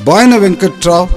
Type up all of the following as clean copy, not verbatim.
Boyana Venkatrao,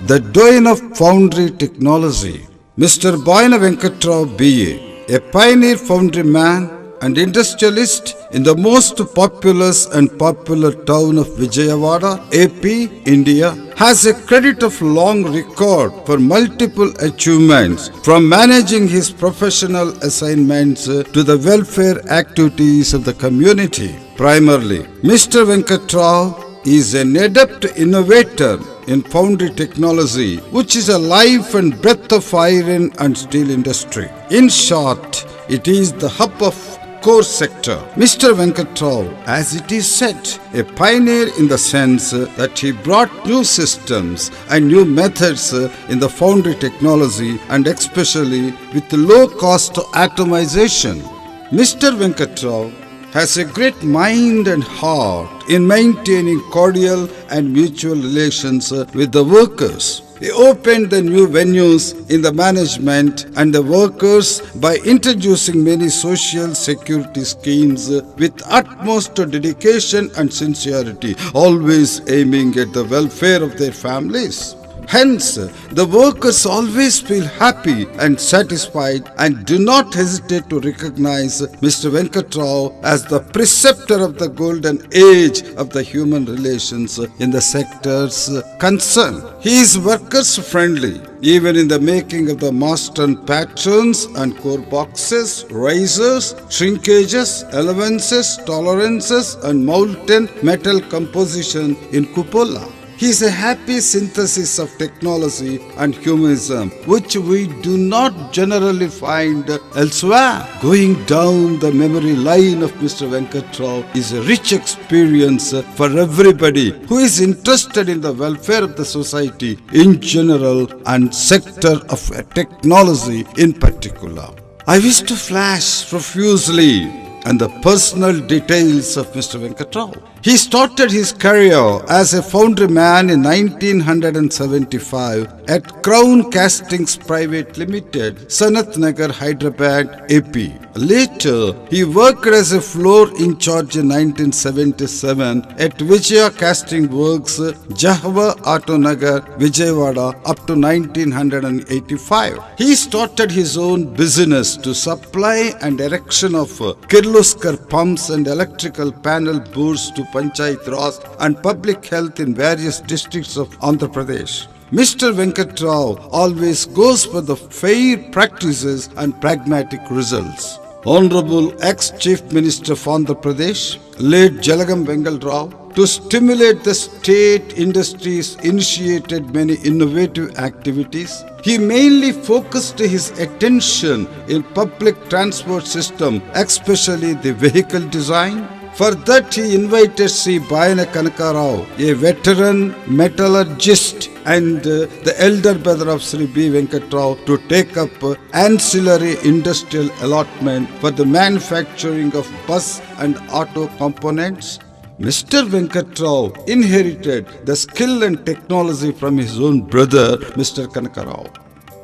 the doyen of foundry technology. Mr. Boyana Venkatrao BA, a pioneer foundry man and industrialist in the most populous and popular town of Vijayawada, AP, India, has a credit of long record for multiple achievements, from managing his professional assignments to the welfare activities of the community. Primarily, Mr. Venkatrao is an adept innovator in foundry technology, which is a life and breath of iron and steel industry. In short, it is the hub of core sector. Mr. Venkatrao, as it is said, a pioneer in the sense that he brought new systems and new methods in the foundry technology, and especially with low cost atomization. Mr. Venkatrao has a great mind and heart in maintaining cordial and mutual relations with the workers. He opened the new venues in the management and the workers by introducing many social security schemes with utmost dedication and sincerity, always aiming at the welfare of their families. Hence, the workers always feel happy and satisfied and do not hesitate to recognize Mr. Venkatrao as the preceptor of the golden age of the human relations in the sectors concerned. He is workers friendly, even in the making of the master patterns and core boxes, risers, shrinkages, allowances, tolerances, and molten metal composition in cupola. He is a happy synthesis of technology and humanism, which we do not generally find elsewhere. Going down the memory line of Mr. Venkatrao is a rich experience for everybody who is interested in the welfare of the society in general and sector of technology in particular. I wish to flash profusely and the personal details of Mr. Venkatrao. He started his career as a foundry man in 1975 at Crown Castings Private Limited, Sanat Nagar, Hyderabad, AP. Later, he worked as a floor in charge in 1977 at Vijaya Casting Works, Jahwa Auto Nagar, Vijayawada up to 1985. He started his own business to supply and erection of Kirloskar pumps and electrical panel boards to Panchayat Raj and public health in various districts of Andhra Pradesh. Mr. Venkatrao always goes for the fair practices and pragmatic results. Honorable ex-Chief Minister of Andhra Pradesh, late Jalagam Vengal Rao, to stimulate the state industries, initiated many innovative activities. He mainly focused his attention in public transport system, especially the vehicle design. For that, he invited Sri Boyana Kanakarao, a veteran metallurgist and the elder brother of Sri B. Venkatrao, to take up ancillary industrial allotment for the manufacturing of bus and auto components. Mr. Venkatrao inherited the skill and technology from his own brother, Mr. Kanakarao.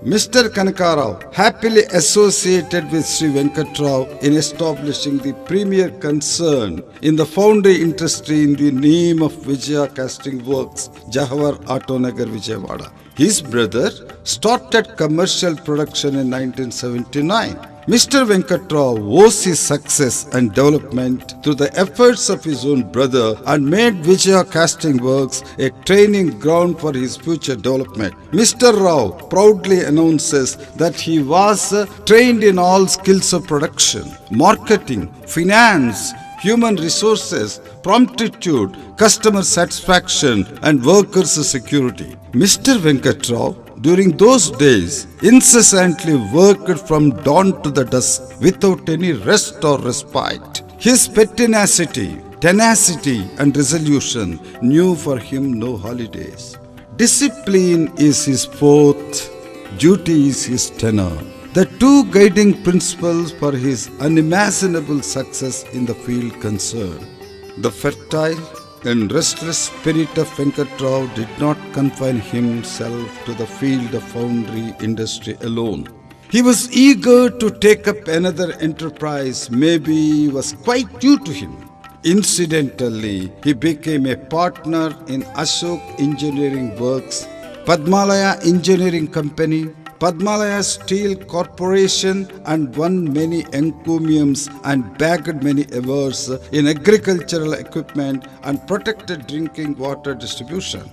Mr. Kanakarao happily associated with Sri Venkatrao in establishing the premier concern in the foundry industry in the name of Vijaya Casting Works, Jahwar Auto Nagar, Vijayawada. His brother started commercial production in 1979. Mr. Venkatrao owes his success and development through the efforts of his own brother and made Vijaya Casting Works a training ground for his future development. Mr. Rao proudly announces that he was trained in all skills of production, marketing, finance, human resources, promptitude, customer satisfaction, and workers' security. Mr. Venkatrao, during those days, incessantly worked from dawn to the dusk without any rest or respite. His pertinacity, tenacity, and resolution knew for him no holidays. Discipline is his forte, duty is his tenor. The two guiding principles for his unimaginable success in the field concerned. The fertile and restless spirit of Venkatrao did not confine himself to the field of foundry industry alone. He was eager to take up another enterprise, maybe was quite new to him. Incidentally, he became a partner in Ashok Engineering Works, Padmalaya Engineering Company, Padmalaya Steel Corporation, and won many encomiums and bagged many awards in agricultural equipment and protected drinking water distribution.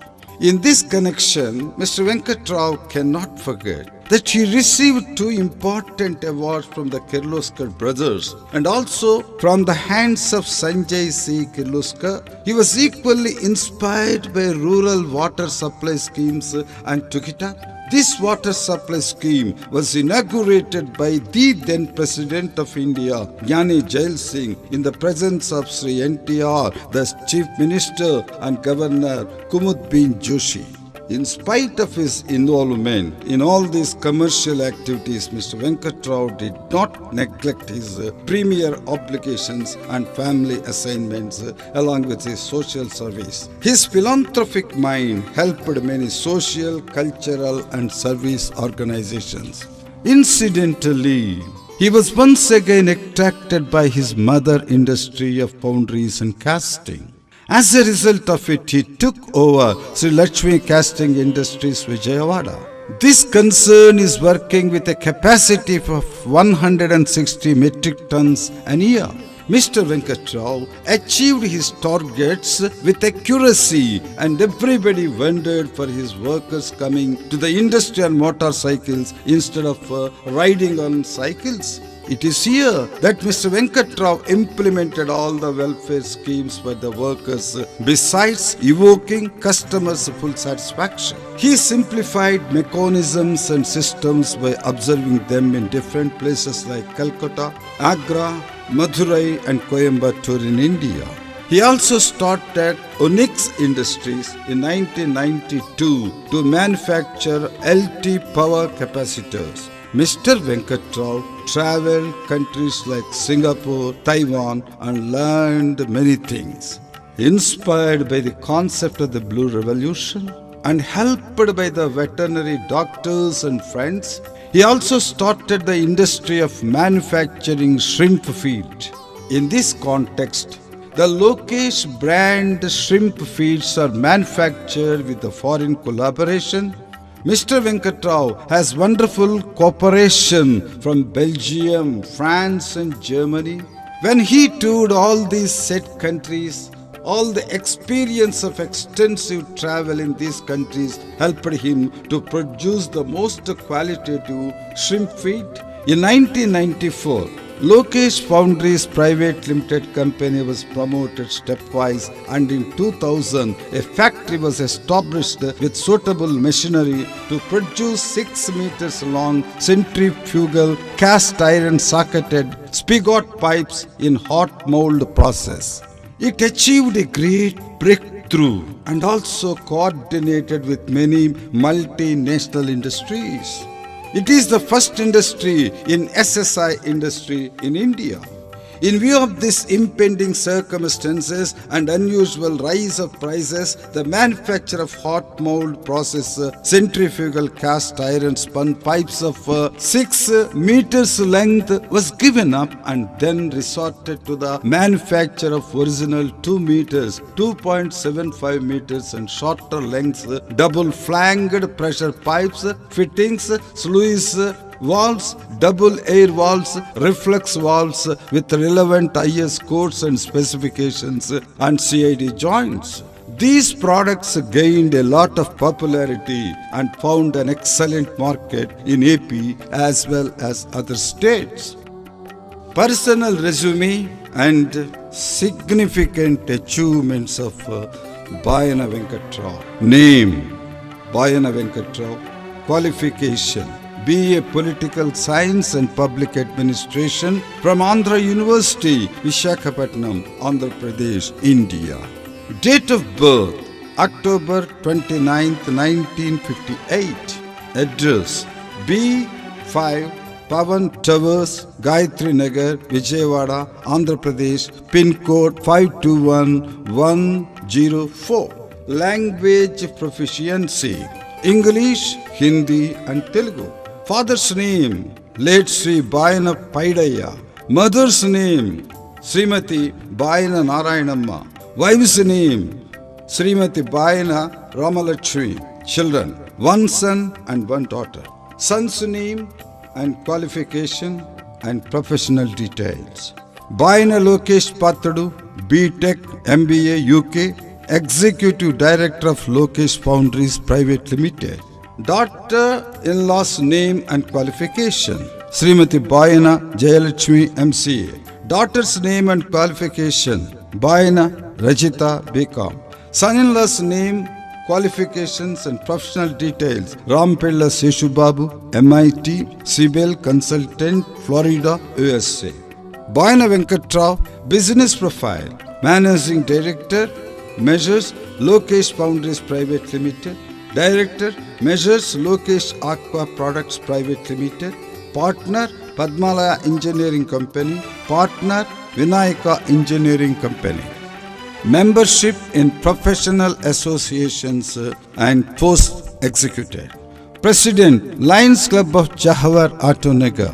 In this connection, Mr. Venkat Rao cannot forget that he received two important awards from the Kirloskar brothers and also from the hands of Sanjay C. Kirloskar. He was equally inspired by rural water supply schemes and took it up. This water supply scheme was inaugurated by the then President of India, Jnani Jail Singh, in the presence of Sri NTR, the Chief Minister and Governor Kumudbin Joshi. In spite of his involvement in all these commercial activities, Mr. Venkat Rao did not neglect his premier obligations and family assignments along with his social service. His philanthropic mind helped many social, cultural and service organizations. Incidentally, he was once again attracted by his mother industry of foundries and casting. As a result of it, he took over Sri Lakshmi Casting Industries Vijayawada. This concern is working with a capacity of 160 metric tons an year. Mr. Venkat Rao achieved his targets with accuracy, and everybody wondered for his workers coming to the industry on motorcycles instead of riding on cycles. It is here that Mr. Venkat Rao implemented all the welfare schemes for the workers besides evoking customers' full satisfaction. He simplified mechanisms and systems by observing them in different places like Calcutta, Agra, Madurai and Coimbatore in India. He also started Onyx Industries in 1992 to manufacture LT power capacitors. Mr. Venkat Rao traveled countries like Singapore, Taiwan and learned many things. Inspired by the concept of the Blue Revolution and helped by the veterinary doctors and friends, he also started the industry of manufacturing shrimp feed. In this context, the Lokesh brand shrimp feeds are manufactured with a foreign collaboration. Mr. Venkat Rao has wonderful cooperation from Belgium, France and Germany. When he toured all these said countries, all the experience of extensive travel in these countries helped him to produce the most qualitative shrimp feed. In 1994, Lokesh Foundries Private Limited Company was promoted stepwise, and in 2000 a factory was established with suitable machinery to produce 6 meters long centrifugal cast iron socketed spigot pipes in hot mold process. It achieved a great breakthrough and also coordinated with many multinational industries. It is the first industry in SSI industry in India. In view of these impending circumstances and unusual rise of prices, the manufacture of hot mold process centrifugal cast iron spun pipes of 6 meters length was given up, and then resorted to the manufacture of original 2 meters, 2.75 meters and shorter lengths, double flanged pressure pipes, fittings, sluice valves, double air valves, reflux valves with relevant IS codes and specifications and CID joints. These products gained a lot of popularity and found an excellent market in AP as well as other states. Personal resume and significant achievements of Bayana Venkat Rao. Name: Bayana Venkat Rao. Qualification: BA Political Science and Public Administration from Andhra University, Visakhapatnam, Andhra Pradesh, India. Date of birth: October 29th, 1958. Address: B5 Pavan Towers, Gayatri Nagar, Vijayawada, Andhra Pradesh, pin code 521104. Language proficiency: English, Hindi and Telugu. Father's name: late Sri Bayana Paidaya. Mother's name: Srimati Bayana Narayanamma. Wife's name Srimati Bayana Ramalakshmi. Children, one son and one daughter. Son's name and qualification and professional details. Bayana Lokesh Pathadu, B.Tech, MBA, UK, Executive Director of Lokesh Foundries Private Limited. Daughter-in-law's name and qualification. Srimati Bayana Jayalakshmi, MCA. Daughter's name and qualification. Bayana Rajita, BCom. Son-in-law's name, qualifications and professional details. Rampella Seshubabu, MIT, Sibel Consultant, Florida, USA. Bayana Venkatrao, business profile. Managing Director, Measures Lokesh Foundries Private Limited. Director, Measures Lokesh Aqua Products Private Limited. Partner, Padmalaya Engineering Company. Partner, Vinayaka Engineering Company. Membership in professional associations and post-executed. President, Lions Club of Jahawar Autonagar.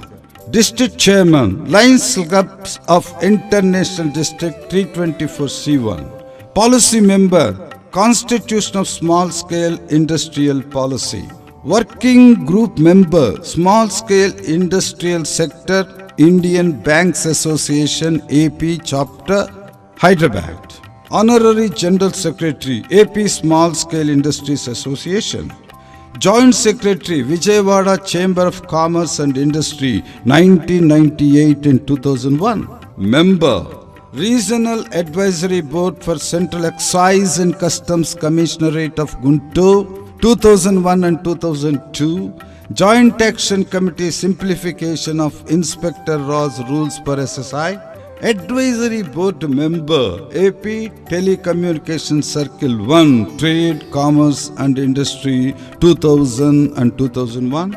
District Chairman, Lions Clubs of International District 324C1. Policy Member, Constitution of Small Scale Industrial Policy. Working Group Member, Small Scale Industrial Sector, Indian Banks Association, AP Chapter, Hyderabad. Honorary General Secretary, AP Small Scale Industries Association. Joint Secretary, Vijayawada Chamber of Commerce and Industry, 1998 and 2001. Member, Regional Advisory Board for Central Excise and Customs Commissionerate of Guntur, 2001 and 2002. Joint Action Committee Simplification of Inspector Ross Rules per SSI. Advisory Board Member, AP Telecommunication Circle 1, Trade, Commerce and Industry, 2000 and 2001.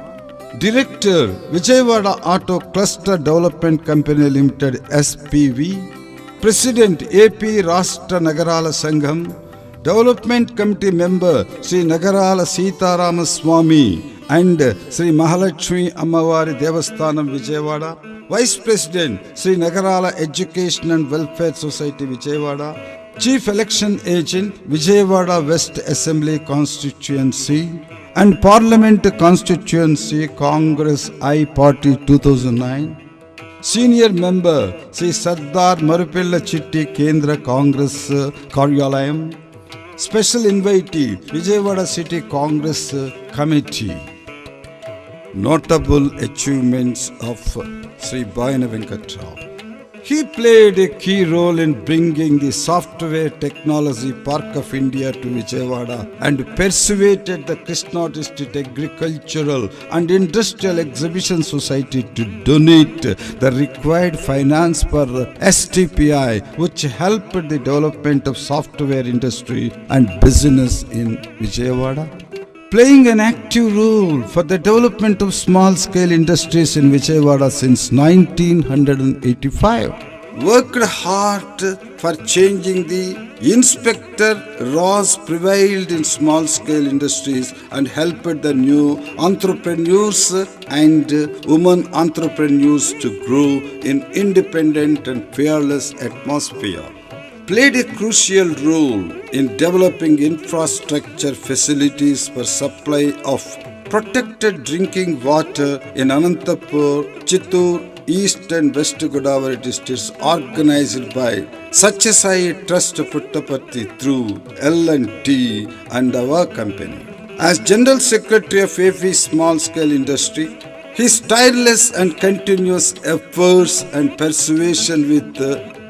Director, Vijayawada Auto Cluster Development Company Limited, SPV. President, AP Rashtra Nagarala Sangham. Development Committee Member, Sri Nagarala Sitarama Swami and Sri Mahalakshmi Ammavari Devasthanam Vijayawada. Vice President, Sri Nagarala Education and Welfare Society Vijayawada. Chief Election Agent, Vijayawada West Assembly Constituency and Parliament Constituency, Congress I Party 2009. Senior Member, Sri Sardar Marupella Chitti Kendra Congress Karyalayam. Special Invitee, Vijayawada City Congress Committee. Notable achievements of Sri Bayana Venkatrao. He played a key role in bringing the Software Technology Park of India to Vijayawada and persuaded the Krishna District Agricultural and Industrial Exhibition Society to donate the required finance for STPI, which helped the development of software industry and business in Vijayawada. Playing an active role for the development of small-scale industries in Vijayawada since 1985. Worked hard for changing the Inspector Ross prevailed in small-scale industries and helped the new entrepreneurs and women entrepreneurs to grow in independent and fearless atmosphere. Played a crucial role in developing infrastructure facilities for supply of protected drinking water in Anantapur, Chittoor, East and West Godavari districts organized by Satyasai Trust Puttaparthi through L&T and our company. As General Secretary of AP Small Scale Industry, his tireless and continuous efforts and persuasion with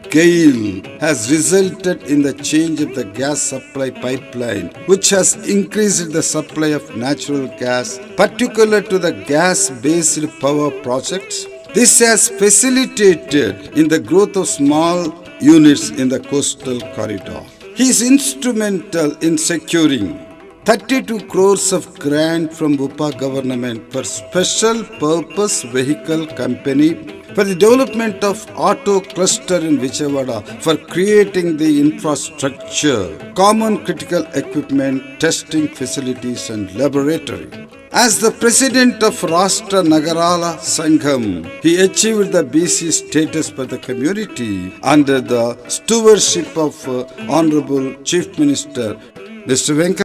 GAIL has resulted in the change of the gas supply pipeline, which has increased the supply of natural gas, particular to the gas-based power projects. This has facilitated in the growth of small units in the coastal corridor. He is instrumental in securing 32 crores of grant from UPA government for special purpose vehicle company for the development of auto cluster in Vijayawada for creating the infrastructure, common critical equipment, testing facilities and laboratory. As the president of Rashtra Nagarala Sangham, he achieved the BC status for the community under the stewardship of Honorable Chief Minister Mr. Venkat